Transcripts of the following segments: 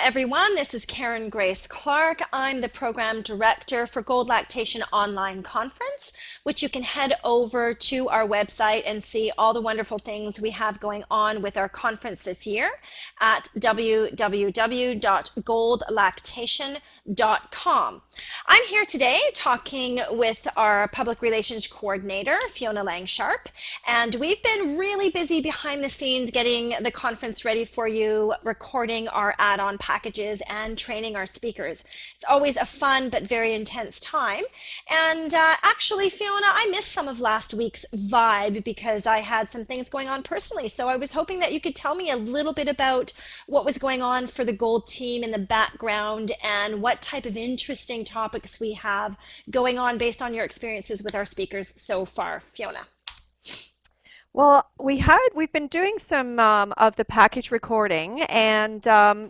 everyone. This is Karyn-Grace Clark. I'm the Program Director for GOLD Lactation Online Conference, which you can head over to our website and see all the wonderful things we have going on with our conference this year at www.goldlactation.com. I'm here today talking with our Public Relations Coordinator, Fiona Lang-Sharp, and we've been really busy behind the scenes getting the conference ready for you, recording our add-on packages and training our speakers. It's always a fun but very intense time. And actually, Fiona, I missed some of last week's vibe because I had some things going on personally. So I was hoping that you could tell me a little bit about what was going on for the GOLD team in the background and what type of interesting topics we have going on based on your experiences with our speakers so far. Fiona. Well, we've been doing some of the package recording, and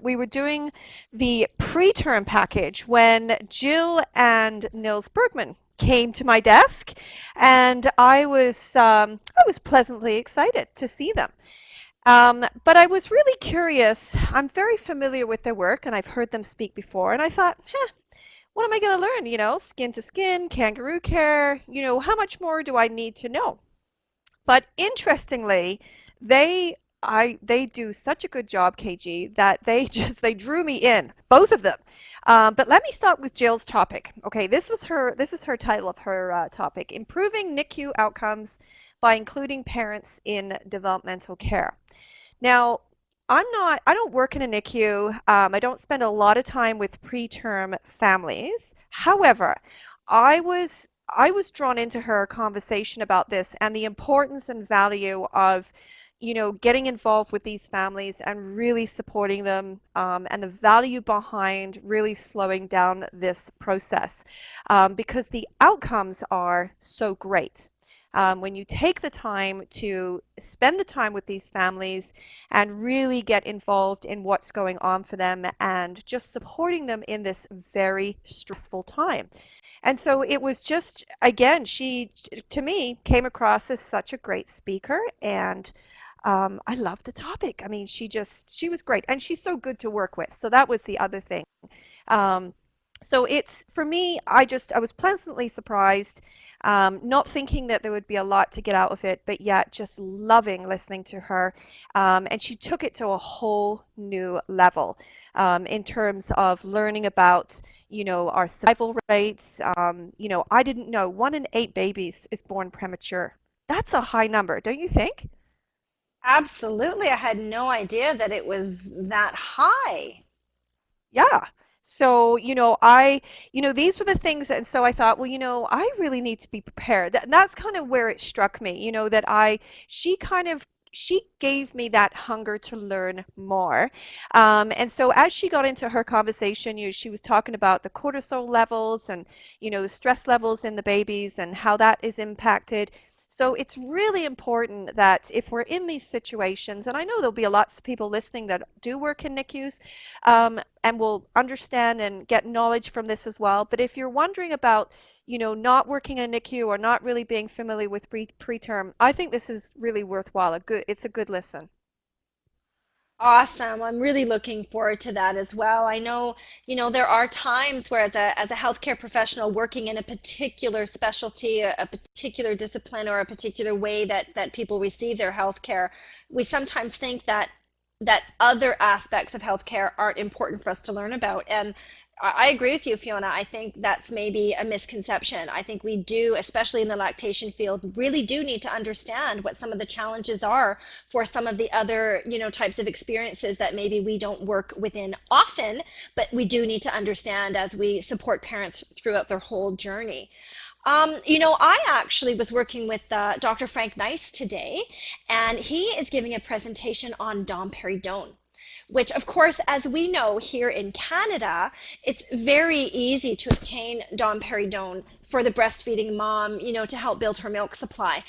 we were doing the preterm package when Jill and Nils Bergman came to my desk, and I was pleasantly excited to see them. But I was really curious. I'm very familiar with their work, and I've heard them speak before, and I thought, what am I going to learn? You know, skin to skin, kangaroo care, you know, how much more do I need to know? But interestingly, they do such a good job, KG, that they drew me in, both of them. But let me start with Jill's topic. Okay, this is her title of her topic: Improving NICU Outcomes by Including Parents in Developmental Care. Now, I don't work in a NICU. I don't spend a lot of time with preterm families. However, I was drawn into her conversation about this and the importance and value of, you know, getting involved with these families and really supporting them, and the value behind really slowing down this process, because the outcomes are so great. When you take the time to spend the time with these families and really get involved in what's going on for them and just supporting them in this very stressful time. And so it was just, again, she, to me, came across as such a great speaker, and I loved the topic. I mean, she was great, and she's so good to work with. So that was the other thing. So it's, for me, I was pleasantly surprised, not thinking that there would be a lot to get out of it, but yet just loving listening to her. And she took it to a whole new level in terms of learning about, you know, our survival rates. You know, I didn't know 1 in 8 babies is born premature. That's a high number, don't you think? Absolutely. I had no idea that it was that high. Yeah. So, you know, these were the things, and so I thought, well, you know, I really need to be prepared. That's kind of where it struck me, you know, that she gave me that hunger to learn more. And so as she got into her conversation, you know, she was talking about the cortisol levels and, you know, the stress levels in the babies and how that is impacted. So it's really important that if we're in these situations, and I know there'll be lots of people listening that do work in NICUs, and will understand and get knowledge from this as well. But if you're wondering about, you know, not working in a NICU or not really being familiar with preterm, I think this is really worthwhile. It's a good listen. Awesome. I'm really looking forward to that as well. I know, you know, there are times where as a healthcare professional working in a particular specialty, a particular discipline, or a particular way that people receive their healthcare, we sometimes think that other aspects of healthcare aren't important for us to learn about. And I agree with you, Fiona. I think that's maybe a misconception. I think we do, especially in the lactation field, really do need to understand what some of the challenges are for some of the other, you know, types of experiences that maybe we don't work within often, but we do need to understand as we support parents throughout their whole journey. You know, I actually was working with Dr. Frank Nice today, and he is giving a presentation on domperidone, which, of course, as we know here in Canada, it's very easy to obtain domperidone for the breastfeeding mom, you know, to help build her milk supply.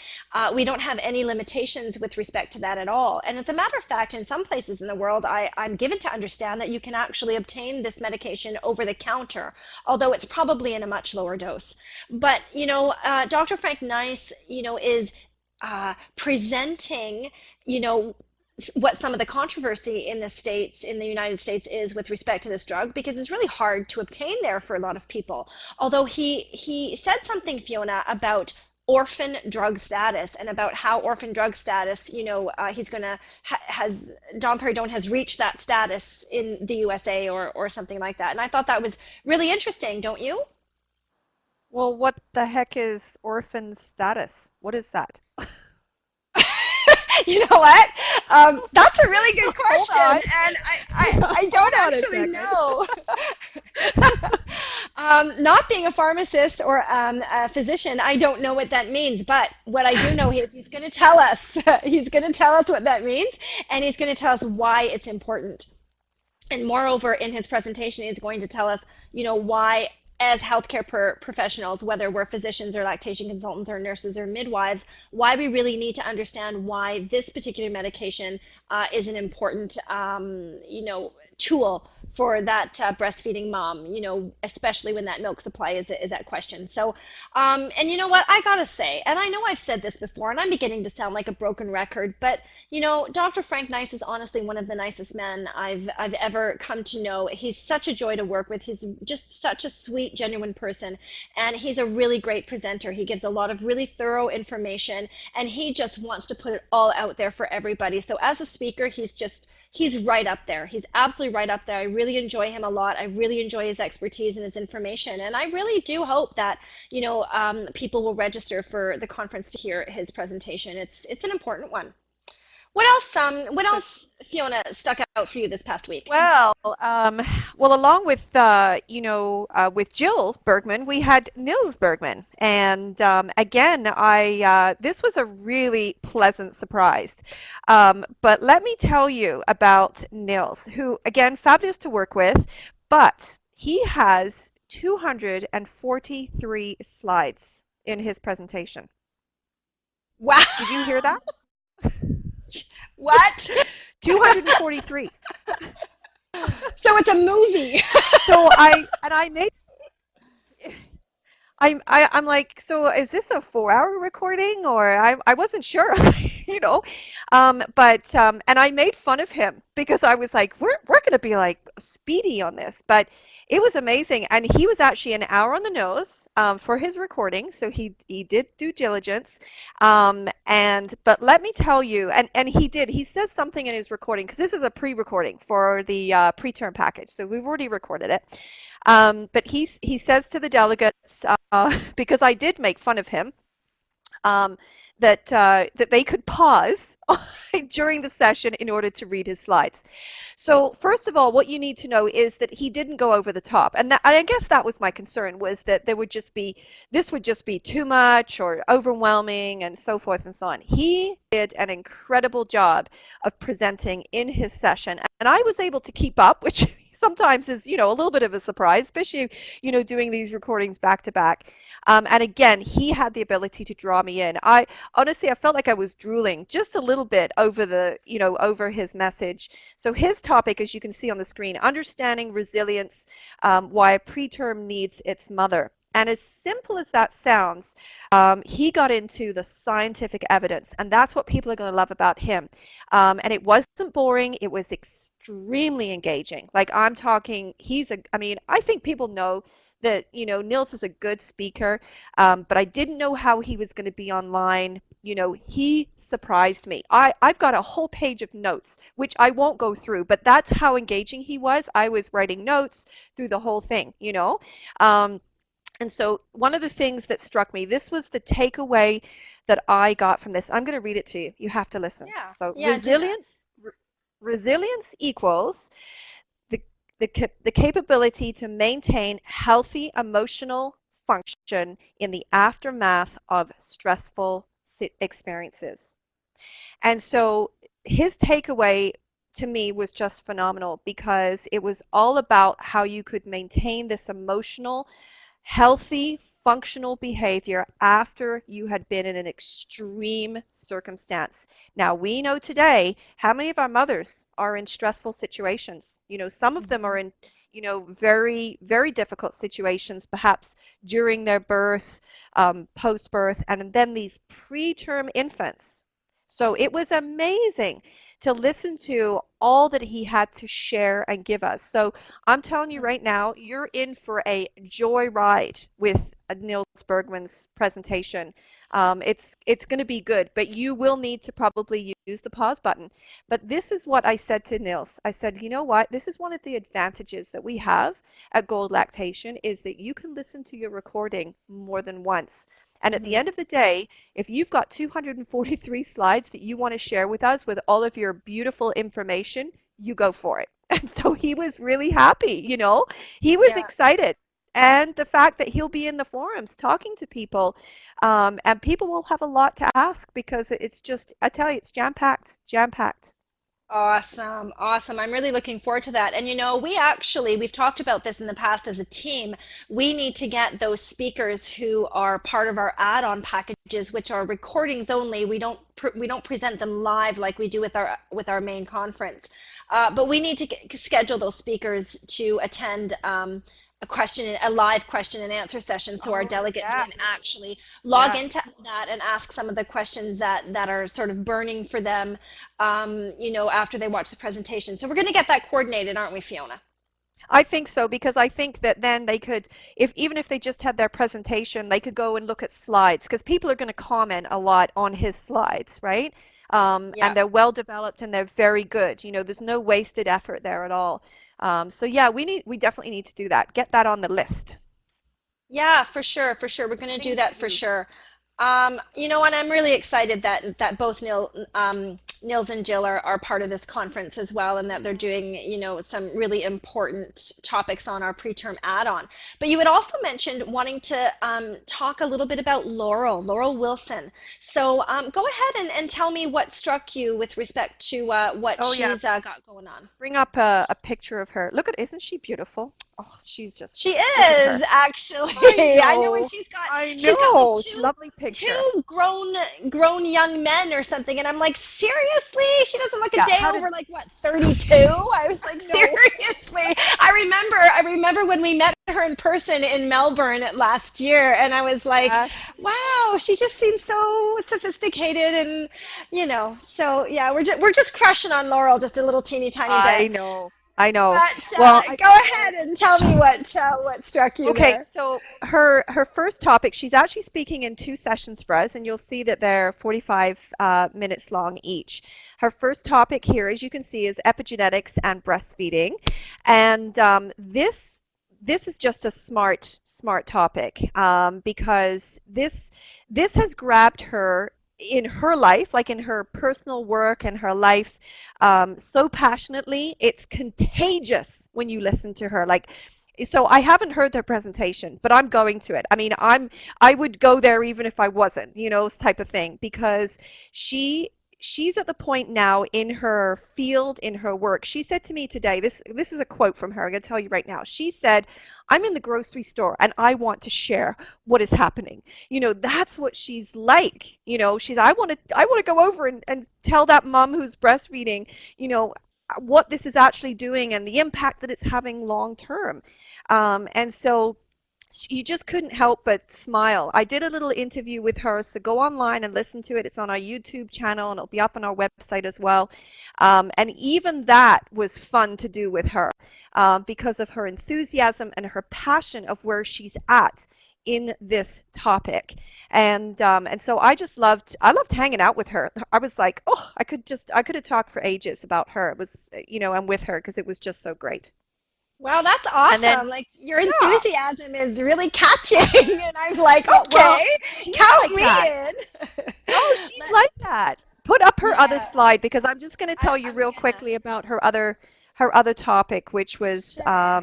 We don't have any limitations with respect to that at all. And as a matter of fact, in some places in the world, I'm given to understand that you can actually obtain this medication over the counter, although it's probably in a much lower dose. But, you know, Dr. Frank Nice, you know, is presenting, you know, what some of the controversy in the United States is with respect to this drug, because it's really hard to obtain there for a lot of people. Although he said something, Fiona, about orphan drug status, and about how orphan drug status, he's going to has domperidone has reached that status in the USA, or something like that. And I thought that was really interesting, don't you? Well, what the heck is orphan status? What is that? You know what? That's a really good question, Hold on. and I don't actually know. Not being a pharmacist or a physician, I don't know what that means. But what I do know is he's going to tell us. He's going to tell us what that means, and he's going to tell us why it's important. And moreover, in his presentation, he's going to tell us, why, as healthcare professionals, whether we're physicians or lactation consultants or nurses or midwives, why we really need to understand why this particular medication is an important, tool for that breastfeeding mom, especially when that milk supply is at question. So, and you know what, I gotta say, and I know I've said this before, and I'm beginning to sound like a broken record, but Dr. Frank Nice is honestly one of the nicest men I've ever come to know. He's such a joy to work with. He's just such a sweet, genuine person, and he's a really great presenter. He gives a lot of really thorough information, and he just wants to put it all out there for everybody. So as a speaker, he's right up there. He's absolutely right up there. I really enjoy him a lot. I really enjoy his expertise and his information. And I really do hope that, people will register for the conference to hear his presentation. It's an important one. What else, Fiona, stuck out for you this past week? Well, along with with Jill Bergman, we had Nils Bergman, and again, this was a really pleasant surprise. But let me tell you about Nils, who again, fabulous to work with, but he has 243 slides in his presentation. Wow! Did you hear that? What? 243. So it's a movie. So I'm like, so is this a 4-hour recording, or I wasn't sure, but and I made fun of him because I was like, we're going to be like speedy on this, but it was amazing. And he was actually an hour on the nose for his recording, so he did due diligence. But let me tell you, and he says something in his recording, because this is a pre-recording for the preterm package, so we've already recorded it. But he says to the delegates, because I did make fun of him, that they could pause during the session in order to read his slides. So first of all, what you need to know is that he didn't go over the top, and I guess that was my concern, was that this would just be too much or overwhelming and so forth and so on. He did an incredible job of presenting in his session, and I was able to keep up, which sometimes is a little bit of a surprise, especially doing these recordings back to back. And again, he had the ability to draw me in. I felt like I was drooling just a little bit over his message. So his topic, as you can see on the screen, understanding resilience, why a preterm needs its mother. And as simple as that sounds, he got into the scientific evidence, and that's what people are going to love about him. And it wasn't boring. It was extremely engaging. Like, I'm talking, I think people know that, Nils is a good speaker, but I didn't know how he was going to be online. He surprised me. I've got a whole page of notes, which I won't go through, but that's how engaging he was. I was writing notes through the whole thing, And so one of the things that struck me, this was the takeaway that I got from this. I'm going to read it to you. You have to listen. Yeah. So yeah, resilience equals the capability to maintain healthy emotional function in the aftermath of stressful experiences. And so his takeaway to me was just phenomenal, because it was all about how you could maintain this emotional, healthy, functional behavior after you had been in an extreme circumstance. Now, we know today how many of our mothers are in stressful situations. Some of them are in, very, very difficult situations, perhaps during their birth, post-birth, and then these preterm infants. So it was amazing to listen to all that he had to share and give us. So I'm telling you right now, you're in for a joy ride with Niels Bergman's presentation. It's going to be good, but you will need to probably use the pause button. But this is what I said to Niels. I said, you know what? This is one of the advantages that we have at Gold Lactation is that you can listen to your recording more than once. And at the end of the day, if you've got 243 slides that you want to share with us with all of your beautiful information, you go for it. And so he was really happy, you know, he was excited. And the fact that he'll be in the forums talking to people, and people will have a lot to ask because it's just, I tell you, it's jam-packed, jam-packed. Awesome, awesome. I'm really looking forward to that. And you know, we've talked about this in the past as a team. We need to get those speakers who are part of our add-on packages, which are recordings only. We don't present them live like we do with our main conference. But we need to schedule those speakers to attend a live question and answer session, so our delegates can actually log into that and ask some of the questions that are sort of burning for them, you know, after they watch the presentation. So we're going to get that coordinated, aren't we, Fiona? I think so, because I think that then they could, even if they just had their presentation, they could go and look at slides, because people are going to comment a lot on his slides, right? And they're well developed and they're very good. You know, there's no wasted effort there at all. So yeah, we definitely need to do that. Get that on the list. Yeah, for sure, for sure. We're going to do that for sure. You know, and I'm really excited that both Niels and Jill are part of this conference as well, and that they're doing, you know, some really important topics on our preterm add-on. But you had also mentioned wanting to talk a little bit about Laurel Wilson. So go ahead and tell me what struck you with respect to what she's got going on. Bring up a picture of her. Look she's she beautiful? Oh, she is actually. I know, and she's got lovely picture. Two grown young men or something, and I'm like, seriously? She doesn't look a day over like what, 32? I was like, seriously? I remember when we met her in person in Melbourne last year, and I was like, wow, she just seems so sophisticated, and you know, so yeah, we're just crushing on Laurel just a little teeny tiny bit. I know. But, well, go ahead and tell me what struck you. Okay, there. So her first topic, she's actually speaking in 2 sessions for us, and you'll see that they're 45 minutes long each. Her first topic here, as you can see, is epigenetics and breastfeeding, and this is just a smart topic, because this has grabbed her in her life, like in her personal work and her life, so passionately. It's contagious when you listen to her. Like, so I haven't heard her presentation, but I'm going to it. I mean, I would go there even if I wasn't, you know, type of thing, because she's at the point now in her field, in her work. She said to me today, this is a quote from her, I'm going to tell you right now. She said, I'm in the grocery store and I want to share what is happening. You know, that's what she's like. You know, I want to go over and tell that mom who's breastfeeding, you know, what this is actually doing and the impact that it's having long term. And so you just couldn't help but smile. I did a little interview with her, so go online and listen to it. It's on our YouTube channel and it'll be up on our website as well. And even that was fun to do with her, because of her enthusiasm and her passion of where she's at in this topic. And so I loved hanging out with her. I was like, oh, I could have talked for ages about her. It was, you know, and with her, because it was just so great. Wow, that's awesome. Then, like, your enthusiasm is really catching. And I'm like, okay, count me in. Oh, she's like that. Put up her other slide, because I'm just going to tell you real quickly about her other topic, which was, let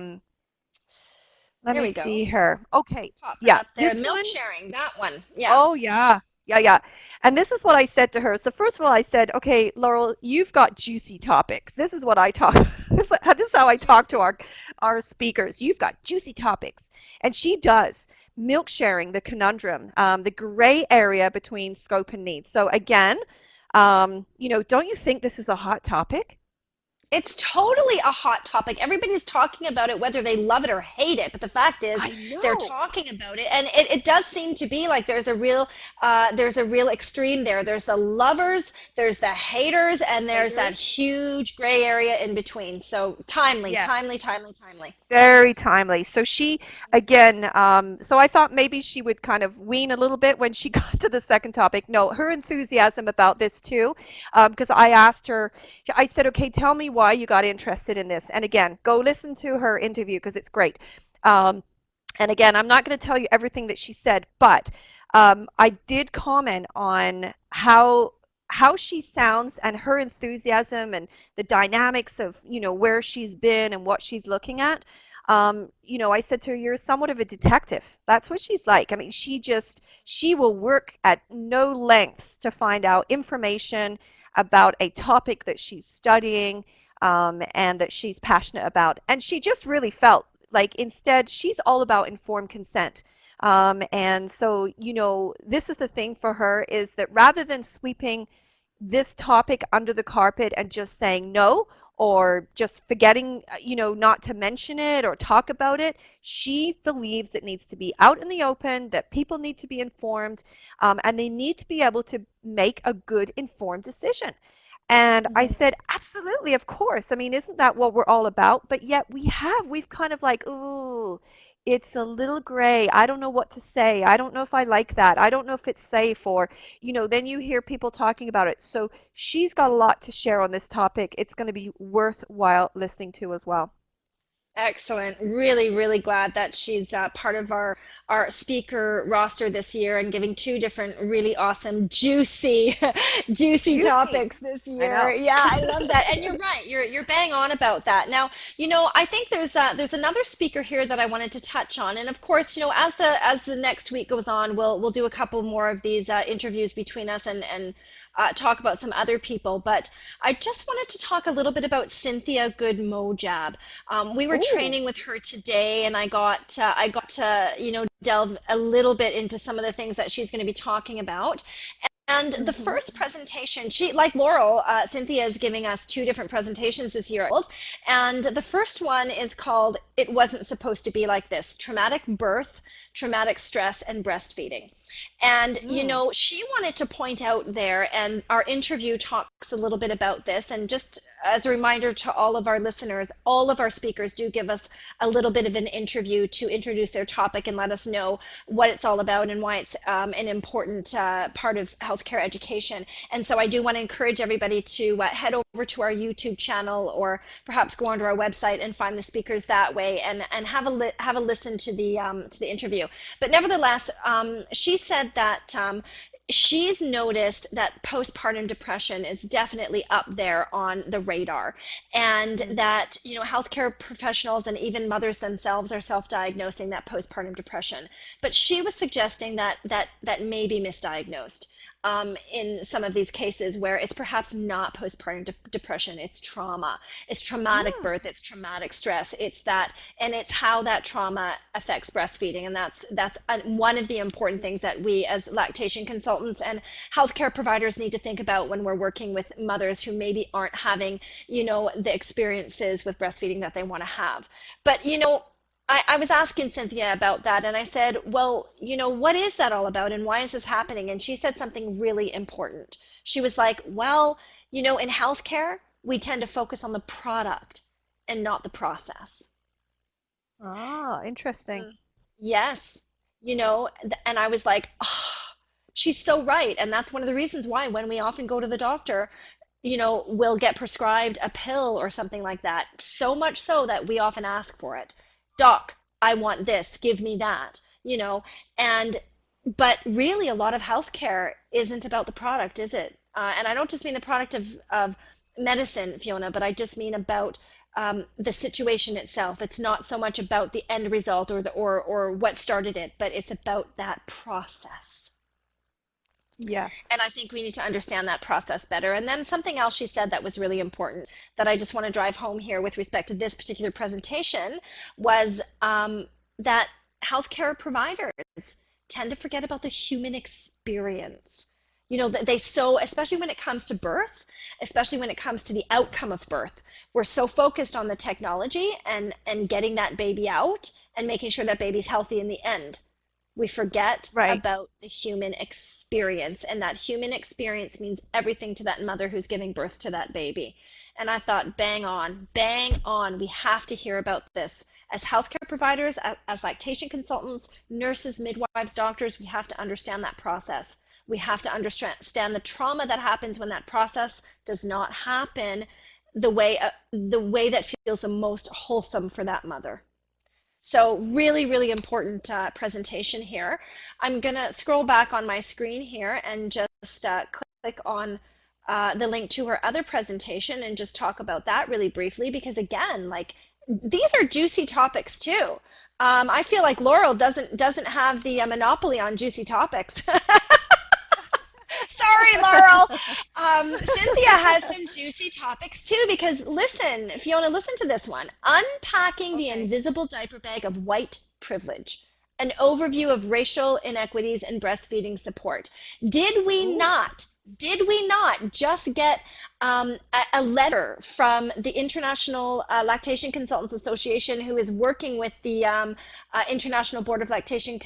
me see her. Okay. Yeah. There, milk sharing, that one. Yeah. Oh, yeah. Yeah. And this is what I said to her. So first of all, I said, okay, Laurel, you've got juicy topics. This is what I talk. This is how I talk to our speakers. You've got juicy topics. And she does. Milk sharing, the conundrum, the gray area between scope and need. So again, you know, don't you think this is a hot topic? It's totally a hot topic. Everybody's talking about it, whether they love it or hate it. But the fact is, I they're know. talking about it, and it does seem to be like there's a real extreme there. There's the lovers, there's the haters, and there's that huge gray area in between. So timely, Yes. timely, timely, timely. Very timely. So she, again, so I thought maybe she would kind of wean a little bit when she got to the second topic. No, her enthusiasm about this too, because I asked her, I said, okay, tell me why you got interested in this. And again, go listen to her interview because it's great. And again, I'm not going to tell you everything that she said, but I did comment on how she sounds and her enthusiasm and the dynamics of, where she's been and what she's looking at. I said to her, you're somewhat of a detective. That's what she's like. I mean, she will work at no lengths to find out information about a topic that she's studying, and that she's passionate about. And she just really felt like instead she's all about informed consent. And so, this is the thing for her, is that rather than sweeping this topic under the carpet and just saying no, or just forgetting, not to mention it or talk about it, she believes it needs to be out in the open, that people need to be informed, and they need to be able to make a good informed decision. And I said, absolutely, of course. I mean, isn't that what we're all about? But yet we've kind of like, ooh, it's a little gray. I don't know what to say. I don't know if I like that. I don't know if it's safe, or, then you hear people talking about it. So she's got a lot to share on this topic. It's going to be worthwhile listening to as well. Excellent. Really, really glad that she's part of our speaker roster this year and giving two different really awesome, juicy topics this year. Yeah, I love that. And you're right. You're bang on about that. Now, I think there's another speaker here that I wanted to touch on. And of course, as the next week goes on, we'll do a couple more of these interviews between us and talk about some other people. But I just wanted to talk a little bit about Cynthia Good-Mojab. We were training with her today, and I got to delve a little bit into some of the things that she's going to be talking about. And the first presentation, she, like Laurel, Cynthia is giving us two different presentations this year. And the first one is called "It Wasn't Supposed to Be Like This: Traumatic Birth, Traumatic Stress, and Breastfeeding." And, she wanted to point out there, and our interview talks a little bit about this. And just as a reminder to all of our listeners, all of our speakers do give us a little bit of an interview to introduce their topic and let us know what it's all about and why it's an important part of healthcare education. And so I do want to encourage everybody to head over to our YouTube channel, or perhaps go onto our website and find the speakers that way, and have a listen to the interview. But nevertheless, she said that she's noticed that postpartum depression is definitely up there on the radar, and that healthcare professionals and even mothers themselves are self-diagnosing that postpartum depression. But she was suggesting that may be misdiagnosed in some of these cases, where it's perhaps not postpartum depression, it's trauma, it's traumatic birth, it's traumatic stress, it's that, and it's how that trauma affects breastfeeding. And that's one of the important things that we as lactation consultants and healthcare providers need to think about when we're working with mothers who maybe aren't having the experiences with breastfeeding that they want to have. But I was asking Cynthia about that, and I said, well, what is that all about, and why is this happening? And she said something really important. She was like, well, in healthcare, we tend to focus on the product and not the process. Ah, interesting. Yes. And I was like, oh, she's so right. And that's one of the reasons why when we often go to the doctor, we'll get prescribed a pill or something like that. So much so that we often ask for it. Doc, I want this, give me that, but really a lot of healthcare isn't about the product, is it? And I don't just mean the product of medicine, Fiona, but I just mean about the situation itself. It's not so much about the end result or what started it, but it's about that process. Yes. And I think we need to understand that process better. And then something else she said that was really important that I just want to drive home here with respect to this particular presentation was that healthcare providers tend to forget about the human experience. You know, they so, especially when it comes to birth, especially when it comes to the outcome of birth, we're so focused on the technology and getting that baby out and making sure that baby's healthy in the end. We forget Right. about the human experience, and that human experience means everything to that mother who's giving birth to that baby. And I thought, bang on, bang on. We have to hear about this. As healthcare providers, as lactation consultants, nurses, midwives, doctors, we have to understand that process. We have to understand the trauma that happens when that process does not happen the way that feels the most wholesome for that mother. So really, really important presentation here. I'm going to scroll back on my screen here and just click on the link to her other presentation and just talk about that really briefly, because again, like, these are juicy topics too. I feel like Laurel doesn't have the monopoly on juicy topics. Sorry, Laurel. Cynthia has some juicy topics too, because listen, Fiona, listen to this one. Unpacking the invisible diaper bag of white privilege. An overview of racial inequities in breastfeeding support. Did we not just get a letter from the International Lactation Consultants Association, who is working with the International Board of Lactation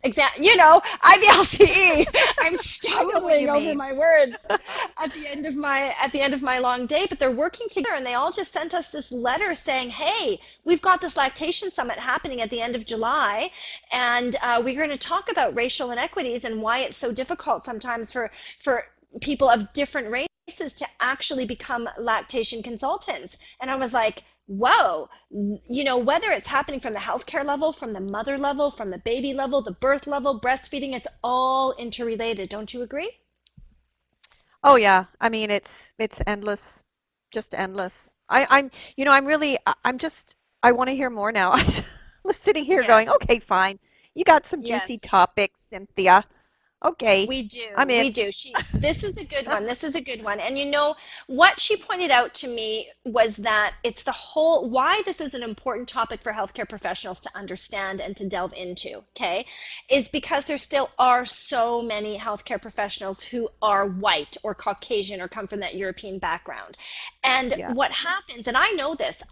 IBLCE. I'm stumbling over my words at the end of my long day, but they're working together, and they all just sent us this letter saying, hey, we've got this lactation summit happening at the end of July, and we're going to talk about racial inequities and why it's so difficult sometimes for people of different races to actually become lactation consultants. And I was like, whoa, you know, whether it's happening from the healthcare level, from the mother level, from the baby level, the birth level, breastfeeding, it's all interrelated. Don't you agree? Oh yeah. I mean, it's endless, just endless. I'm really, I want to hear more now. I was sitting here going, okay, fine. You got some juicy topics, Cynthia. Okay. We do. I'm in. We do. This is a good one. This is a good one. And you know, what she pointed out to me was that it's why this is an important topic for healthcare professionals to understand and to delve into, okay, is because there still are so many healthcare professionals who are white or Caucasian or come from that European background. And what happens, and I know this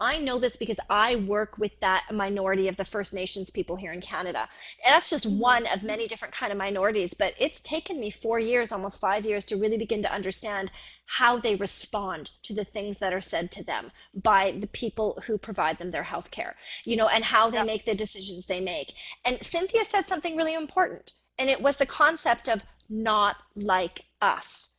because I work with that minority of the First Nations people here in Canada. And that's just one of many different kind of minorities, but it's taken me 4 years, almost 5 years, to really begin to understand how they respond to the things that are said to them by the people who provide them their health care, you know, and how they make the decisions they make. And Cynthia said something really important, and it was the concept of not like us.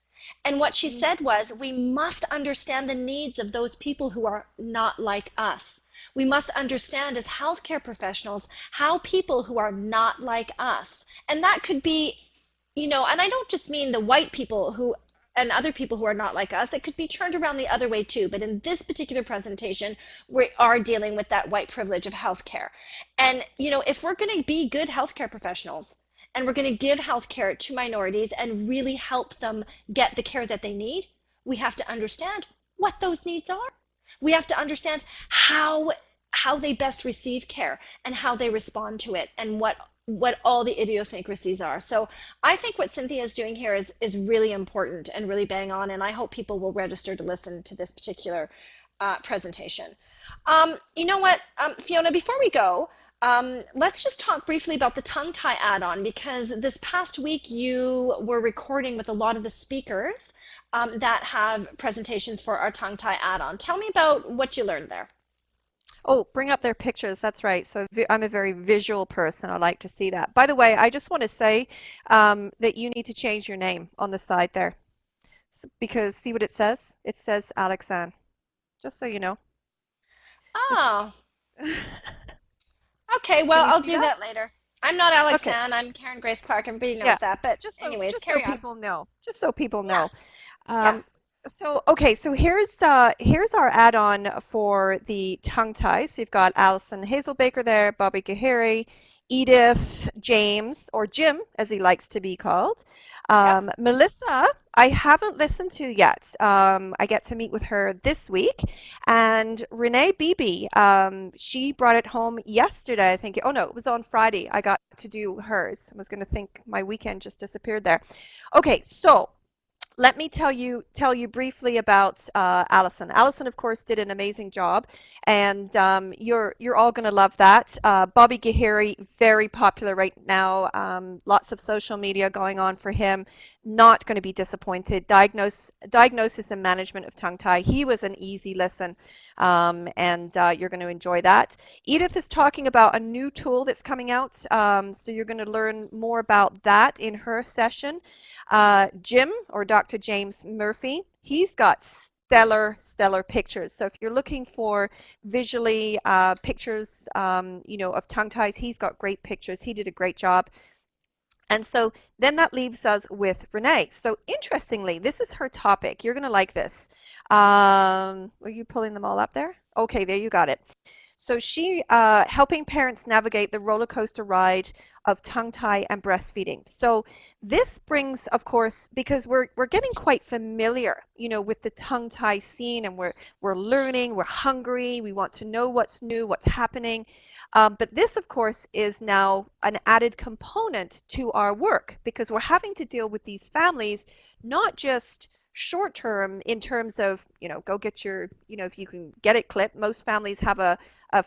And what she said was, we must understand the needs of those people who are not like us. We must understand as healthcare professionals how people who are not like us, and that could be, you know, and I don't just mean the white people who and other people who are not like us, it could be turned around the other way too. But in this particular presentation, we are dealing with that white privilege of healthcare. And, you know, if we're going to be good healthcare professionals and we're going to give healthcare to minorities and really help them get the care that they need, we have to understand what those needs are. We have to understand how they best receive care and how they respond to it, and what all the idiosyncrasies are. So I think what Cynthia is doing here is really important and really bang on, and I hope people will register to listen to this particular presentation. You know what, Fiona, before we go, let's just talk briefly about the tongue-tie add-on, because this past week you were recording with a lot of the speakers that have presentations for our tongue-tie add-on. Tell me about what you learned there. Oh, bring up their pictures. That's right. So I'm a very visual person. I like to see that. By the way, I just want to say that you need to change your name on the side there, because see what it says? It says Alexanne, just so you know. Oh. Okay, well, I'll do that later. I'm not Alexanne. Okay. I'm Karyn-Grace Clark. Everybody knows that. But just so, anyways, just so people know. Just so people know. So okay, so here's our add-on for the tongue tie. So you've got Alison Hazelbaker there, Bobby Gahiri, Edith, James, or Jim, as he likes to be called. Yep. Melissa, I haven't listened to yet. I get to meet with her this week. And Renee Beebe, she brought it home yesterday, I think. Oh, no, it was on Friday. I got to do hers. I was going to think my weekend just disappeared there. Okay, so let me tell you briefly about Allison. Allison, of course, did an amazing job, and you're all going to love that. Bobby Gahiri, very popular right now. Lots of social media going on for him. Not going to be disappointed. Diagnosis and management of tongue-tie. He was an easy listen, and you're going to enjoy that. Edith is talking about a new tool that's coming out, so you're going to learn more about that in her session. Jim, or Dr. James Murphy, he's got stellar pictures. So if you're looking for visually pictures, of tongue ties, he's got great pictures. He did a great job. And so then that leaves us with Renee. So interestingly, this is her topic. You're going to like this. Are you pulling them all up there? Okay, there you got it. So she helping parents navigate the roller coaster ride of tongue-tie and breastfeeding. So this brings, of course, because we're getting quite familiar, with the tongue-tie scene, and we're learning, we're hungry, we want to know what's new, what's happening. But this, of course, is now an added component to our work, because we're having to deal with these families, not just short term in terms of, go get your, if you can get it clipped. Most families have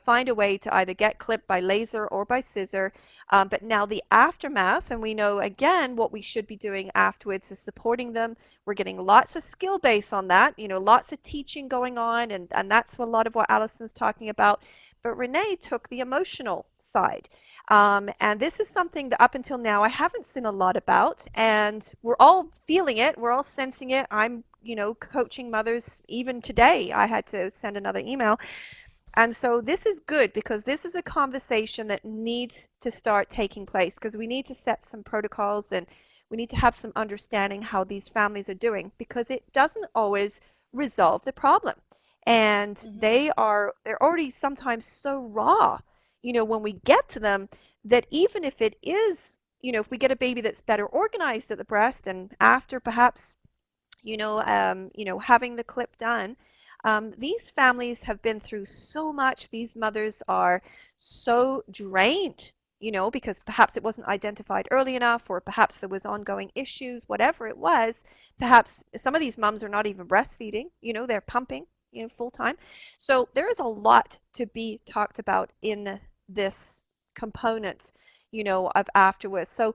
find a way to either get clipped by laser or by scissor. But now the aftermath, and we know again what we should be doing afterwards is supporting them. We're getting lots of skill base on that, lots of teaching going on, and that's a lot of what Allison's talking about. But Renee took the emotional side. And this is something that up until now I haven't seen a lot about, and we're all feeling it, we're all sensing it. I'm, coaching mothers. Even today I had to send another email. And so this is good, because this is a conversation that needs to start taking place, because we need to set some protocols, and we need to have some understanding how these families are doing, because it doesn't always resolve the problem. And they're already sometimes so raw, when we get to them, that even if it is, if we get a baby that's better organized at the breast, and after perhaps, having the clip done, these families have been through so much. These mothers are so drained, because perhaps it wasn't identified early enough, or perhaps there was ongoing issues, whatever it was. Perhaps some of these moms are not even breastfeeding, they're pumping, full time. So there is a lot to be talked about in this component, of afterwards. So,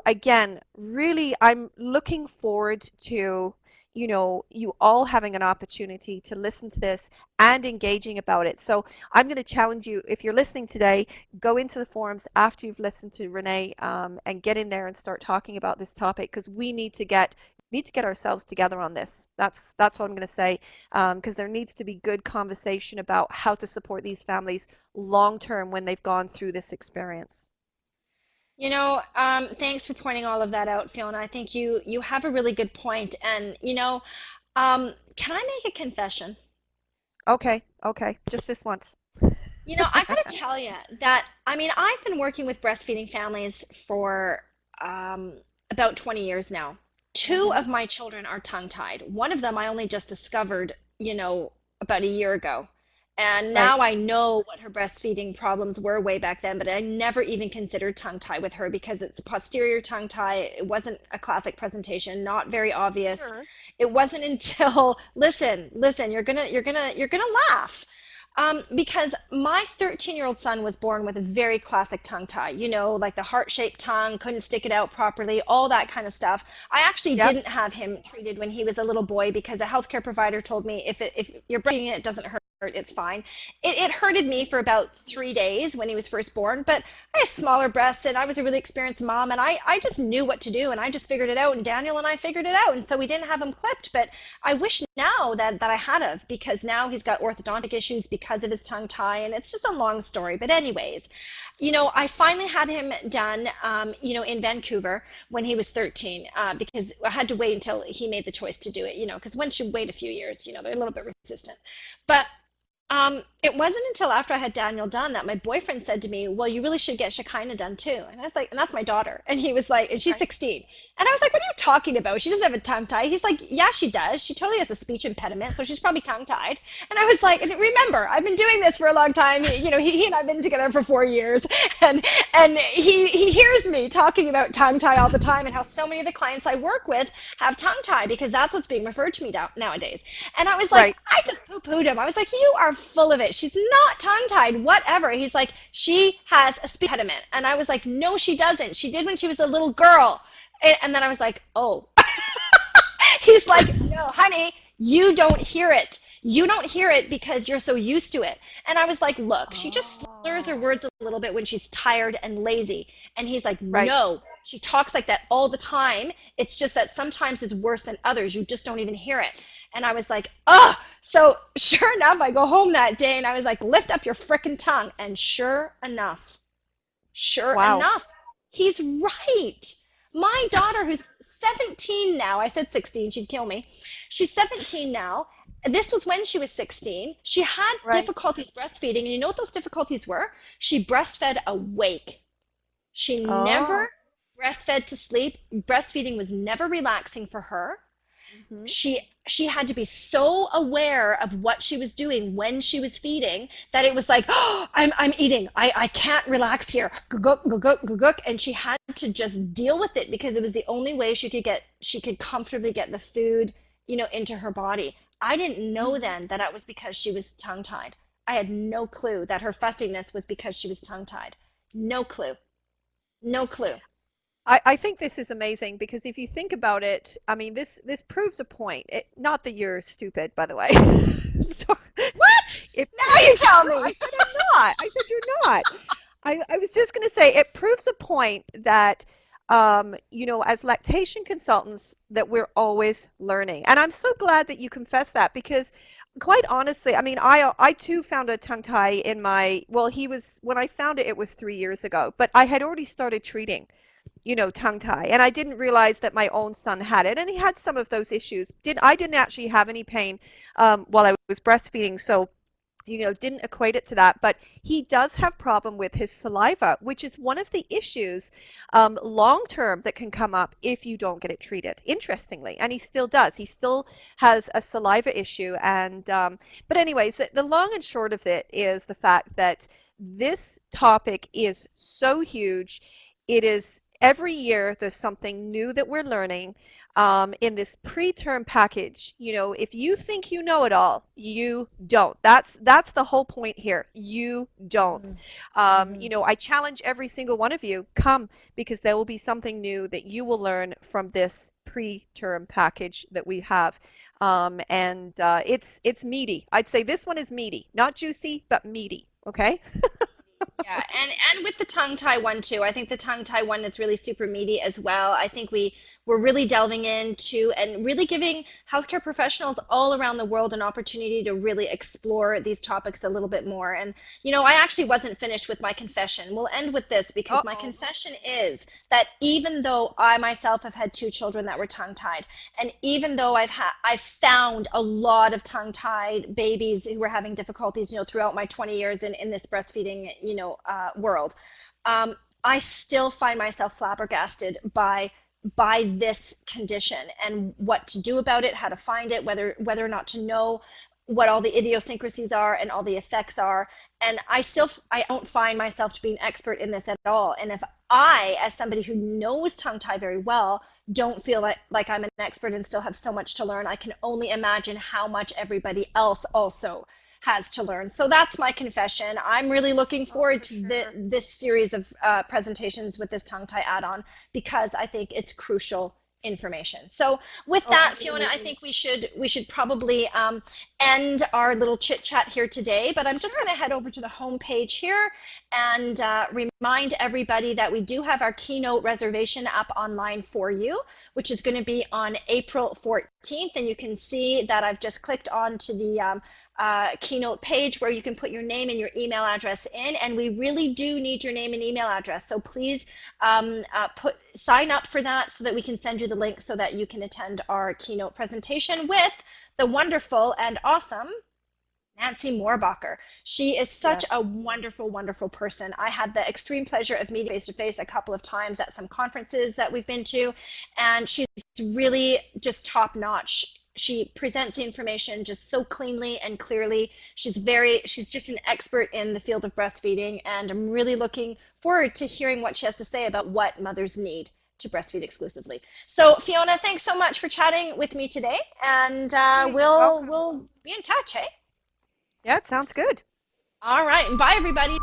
again, really, I'm looking forward to, you all having an opportunity to listen to this and engaging about it. So I'm going to challenge you, if you're listening today, go into the forums after you've listened to Renee, and get in there and start talking about this topic, because we need to get ourselves together on this. That's what I'm going to say, because there needs to be good conversation about how to support these families long term when they've gone through this experience. Thanks for pointing all of that out, Fiona. I think you have a really good point. And, can I make a confession? Okay, just this once. I got to tell you that, I've been working with breastfeeding families for about 20 years now. Two of my children are tongue-tied. One of them I only just discovered, about a year ago. And now I know what her breastfeeding problems were way back then, but I never even considered tongue-tie with her, because it's posterior tongue-tie. It wasn't a classic presentation, not very obvious. Sure. It wasn't until, listen, you're gonna laugh. Because my 13-year-old son was born with a very classic tongue-tie, like the heart-shaped tongue, couldn't stick it out properly, all that kind of stuff. I actually didn't have him treated when he was a little boy, because a healthcare provider told me if you're breastfeeding it doesn't hurt, it's fine. It hurted me for about 3 days when he was first born, but I had smaller breasts, and I was a really experienced mom, and I just knew what to do, and I just figured it out, and Daniel and I figured it out, and so we didn't have him clipped. But I wish now that I had of, because now he's got orthodontic issues because of his tongue tie, and it's just a long story. But anyways, I finally had him done, in Vancouver when he was 13, because I had to wait until he made the choice to do it, because once you wait a few years, they're a little bit resistant. But It wasn't until after I had Daniel done that my boyfriend said to me, well, you really should get Shekinah done too. And I was like, and that's my daughter. And he was like, and she's Right. 16. And I was like, what are you talking about? She doesn't have a tongue tie. He's like, yeah, she does. She totally has a speech impediment, so she's probably tongue tied. And I was like, and remember, I've been doing this for a long time. You know, he and I've been together for 4 years. And he hears me talking about tongue tie all the time and how so many of the clients I work with have tongue tie because that's what's being referred to me nowadays. And I was like, Right. I just poo-pooed him. I was like, you are full of it. She's not tongue-tied, whatever. He's like, she has a speech impediment. And I was like, no, she doesn't. She did when she was a little girl. And then I was like, oh. He's like, no, honey, you don't hear it. You don't hear it because you're so used to it. And I was like, look, she just slurs her words a little bit when she's tired and lazy. And he's like, Right. no, she talks like that all the time. It's just that sometimes it's worse than others. You just don't even hear it. And I was like, oh. So sure enough, I go home that day and I was like, lift up your frickin' tongue. And sure enough, Wow. he's right. My daughter, who's 17 now, I said 16, she'd kill me. She's 17 now. This was when she was 16. She had Right. difficulties breastfeeding, and you know what those difficulties were? She breastfed awake. She Oh. never breastfed to sleep. Breastfeeding was never relaxing for her. Mhm. She had to be so aware of what she was doing when she was feeding that it was like, oh, I'm eating. I can't relax here. Guguk, guguk, guguk. And she had to just deal with it because it was the only way she could comfortably get the food, you know, into her body. I didn't know then that it was because she was tongue-tied. I had no clue that her fussiness was because she was tongue-tied. No clue. No clue. I think this is amazing because if you think about it, I mean, this proves a point. Not that you're stupid, by the way. So, What? it, Now you tell no, I me. said I'm not. I said you're not. I was just going to say it proves a point that, you know, as lactation consultants, that we're always learning. And I'm so glad that you confess that because quite honestly, I mean, I too found a tongue tie in my, well, when I found it, it was 3 years ago, but I had already started treating, you know, tongue tie. And I didn't realize that my own son had it, and he had some of those issues. I didn't actually have any pain while I was breastfeeding, so you know, didn't equate it to that. But he does have problem with his saliva, which is one of the issues long term that can come up if you don't get it treated. Interestingly, and he still does. He still has a saliva issue. And but anyways, the long and short of it is the fact that this topic is so huge. It is every year there's something new that we're learning in this preterm package. You know, if you think you know it all, you don't. That's the whole point here. You don't. You know, I challenge every single one of you, come, because there will be something new that you will learn from this preterm package that we have. And it's meaty. I'd say this one is meaty, not juicy, but meaty. Okay. Yeah, and with the tongue tie one too. I think the tongue tie one is really super meaty as well. I think we're really delving into and really giving healthcare professionals all around the world an opportunity to really explore these topics a little bit more. And you know, I actually wasn't finished with my confession. We'll end with this because my confession is that even though I myself have had 2 children that were tongue tied, and even though I've found a lot of tongue tied babies who were having difficulties, you know, throughout my 20 years in this breastfeeding, you know, world, I still find myself flabbergasted by this condition and what to do about it, how to find it, whether or not to know what all the idiosyncrasies are and all the effects are. And I don't find myself to be an expert in this at all. And if I, as somebody who knows tongue tie very well, don't feel like I'm an expert and still have so much to learn, I can only imagine how much everybody else also has to learn. So that's my confession. I'm really looking forward to this series of presentations with this tongue tie add-on because I think it's crucial information. So with that, Fiona, I think we should probably end our little chit chat here today, but I'm just going to head over to the home page here and remind everybody that we do have our keynote reservation up online for you, which is going to be on April 14th. And you can see that I've just clicked on to the keynote page where you can put your name and your email address in. And we really do need your name and email address. So please sign up for that so that we can send you the link so that you can attend our keynote presentation with the wonderful and awesome Nancy Moorbacher. She is such a wonderful, wonderful person. I had the extreme pleasure of meeting face-to-face a couple of times at some conferences that we've been to, and she's really just top-notch. She presents the information just so cleanly and clearly. She's just an expert in the field of breastfeeding, and I'm really looking forward to hearing what she has to say about what mothers need to breastfeed exclusively. So Fiona, thanks so much for chatting with me today, and we'll be in touch, hey? Yeah, it sounds good. All right, and bye everybody.